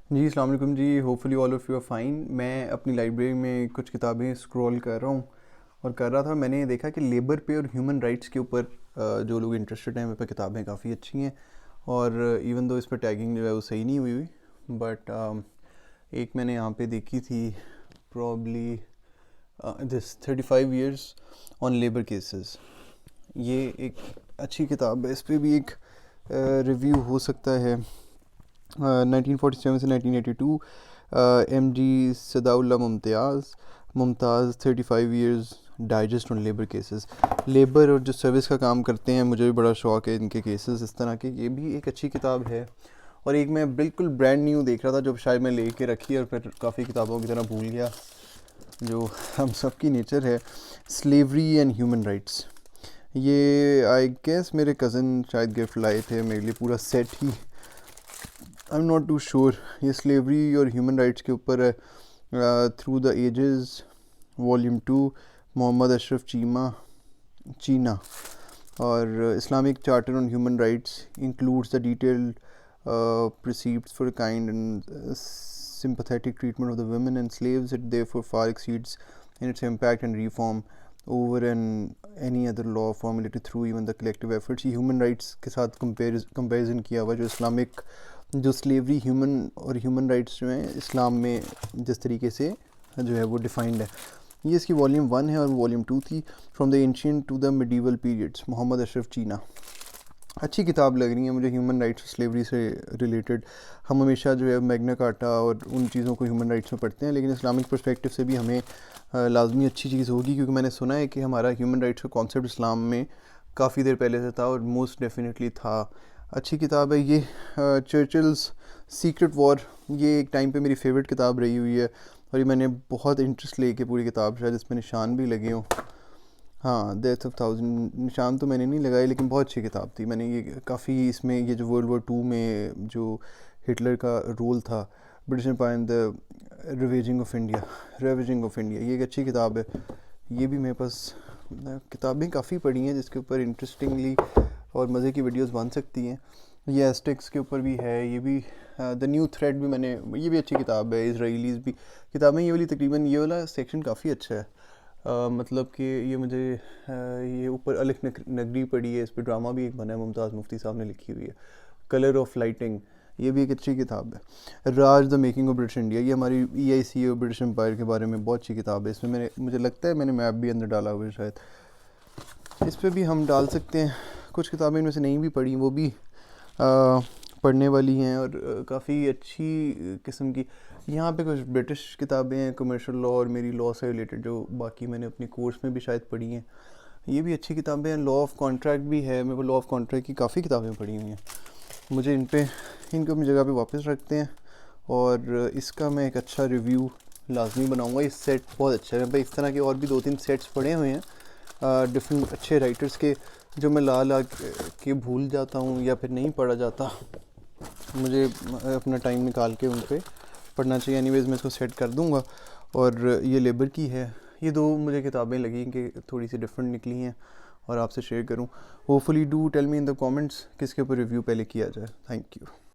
जी अस्सलाम वालेकुम जी। Hopefully all of you are fine. मैं अपनी लाइब्रेरी में कुछ किताबें स्क्रॉल कर रहा हूँ और कर रहा था, मैंने देखा कि लेबर पे और ह्यूमन राइट्स के ऊपर जो लोग इंटरेस्टेड हैं, मेरे पे किताबें काफ़ी अच्छी हैं। और इवन दो इस पर टैगिंग जो है वो सही नहीं हुई हुई, बट एक मैंने यहाँ पे देखी थी, probably this 35 years on labour cases. ये एक अच्छी किताब है, इस पर भी एक रिव्यू हो सकता है। 1947 से 1982, M G Sadaullah Mumtaz 35 years digest on labour cases. Labour और जो सर्विस का काम करते हैं, मुझे भी बड़ा शौक़ है इनके केसेस इस तरह के। ये भी एक अच्छी किताब है। और एक मैं बिल्कुल ब्रांड न्यू देख रहा था, जो शायद मैं लेके रखी और फिर काफ़ी किताबों की तरह भूल गया, जो हम सब की नेचर है, स्लेवरी एंड ह्यूमन राइट्स। ये आई गेस मेरे कज़न शायद गिफ्ट लाए थे मेरे लिए, पूरा सेट ही। I am not too sure. ये स्लेवरी और ह्यूमन राइट्स के ऊपर है। Through the ages, volume 2, Mohammad Ashraf Cheena. और Islamic charter on human rights includes the detailed precepts for kind and sympathetic treatment of the women and slaves. It therefore far exceeds in its impact and reform over any other law formulated through even the collective efforts. ये human rights के साथ comparison किया हुआ, जो Islamic जो slavery और human rights जो हैं इस्लाम में जिस तरीके से जो है वो डिफाइंड है। ये इसकी वॉल्यूम 1 है और वॉल्यूम 2 थी, from the ancient to the medieval periods, Mohammad Ashraf Cheena. अच्छी किताब लग रही है मुझे, ह्यूमन राइट्स और स्लेवरी से रिलेटेड। हम हमेशा जो है मैग्ना कार्टा और उन चीज़ों को ह्यूमन राइट्स में पढ़ते हैं, लेकिन इस्लामिक पर्सपेक्टिव से भी हमें लाजमी अच्छी चीज़ होगी, क्योंकि मैंने सुना है कि हमारा ह्यूमन राइट्स का कॉन्सेप्ट इस्लाम में काफ़ी देर पहले से था और मोस्ट डेफिनेटली था। अच्छी किताब है ये। चर्चिल्स सीक्रेट वॉर, ये एक टाइम पे मेरी फेवरेट किताब रही हुई है और ये मैंने बहुत इंटरेस्ट लेके पूरी किताब, शायद इसमें निशान भी लगे हों। हाँ, डेथ ऑफ थाउजेंड निशान तो मैंने नहीं लगाई, लेकिन बहुत अच्छी किताब थी। मैंने ये काफ़ी, इसमें ये जो वर्ल्ड वॉर 2 में जो हिटलर का रोल था, British Empire in the ravaging of India, ये एक अच्छी किताब है। ये भी मेरे पास किताबें काफ़ी पढ़ी हैं जिसके ऊपर इंटरेस्टिंगली और मज़े की वीडियोस बन सकती हैं। ये एस्टेक्स के ऊपर भी है। ये भी द न्यू थ्रेड भी मैंने, ये भी अच्छी किताब है। इसराइलीज़ भी किताबें, ये वाली तकरीबन ये वाला सेक्शन काफ़ी अच्छा है। मतलब कि ये मुझे ये ऊपर अलिफ नगरी पढ़ी है, इस पर ड्रामा भी एक बना है, मुमताज़ मुफ्ती साहब ने लिखी हुई है। कलर ऑफ लाइटिंग, ये भी एक अच्छी किताब है। Raj the making of British India, ये हमारी EIC और ब्रिटिश एम्पायर के बारे में बहुत अच्छी किताब है। इसमें मुझे लगता है मैंने मैप भी अंदर डाला हुआ है शायद, इस पर भी हम डाल सकते हैं। कुछ किताबें इनमें से नहीं भी पढ़ी, वो भी पढ़ने वाली हैं और काफ़ी अच्छी किस्म की। यहाँ पे कुछ ब्रिटिश किताबें हैं, कमर्शियल लॉ और मेरी लॉ से रिलेटेड, जो बाकी मैंने अपने कोर्स में भी शायद पढ़ी हैं। ये भी अच्छी किताबें हैं। लॉ ऑफ कॉन्ट्रैक्ट भी है, मेरे को लॉ ऑफ कॉन्ट्रैक्ट की काफ़ी किताबें पढ़ी हुई हैं। मुझे इनको अपनी जगह पे वापस रखते हैं और इसका मैं एक अच्छा रिव्यू लाजमी बनाऊँगा। इस सेट बहुत अच्छा है भाई। इस तरह के और भी 2-3 सेट्स पढ़े हुए हैं डिफरेंट अच्छे राइटर्स के, जो मैं ला के भूल जाता हूँ या फिर नहीं पढ़ा जाता। मुझे अपना टाइम निकाल के उन पे पढ़ना चाहिए। एनीवेज़ मैं इसको सेट कर दूँगा। और ये लेबर की है। ये 2 मुझे किताबें लगी कि थोड़ी सी डिफरेंट निकली हैं और आपसे शेयर करूँ। Hopefully do tell me in the comments किसके ऊपर रिव्यू पहले किया जाए। Thank you.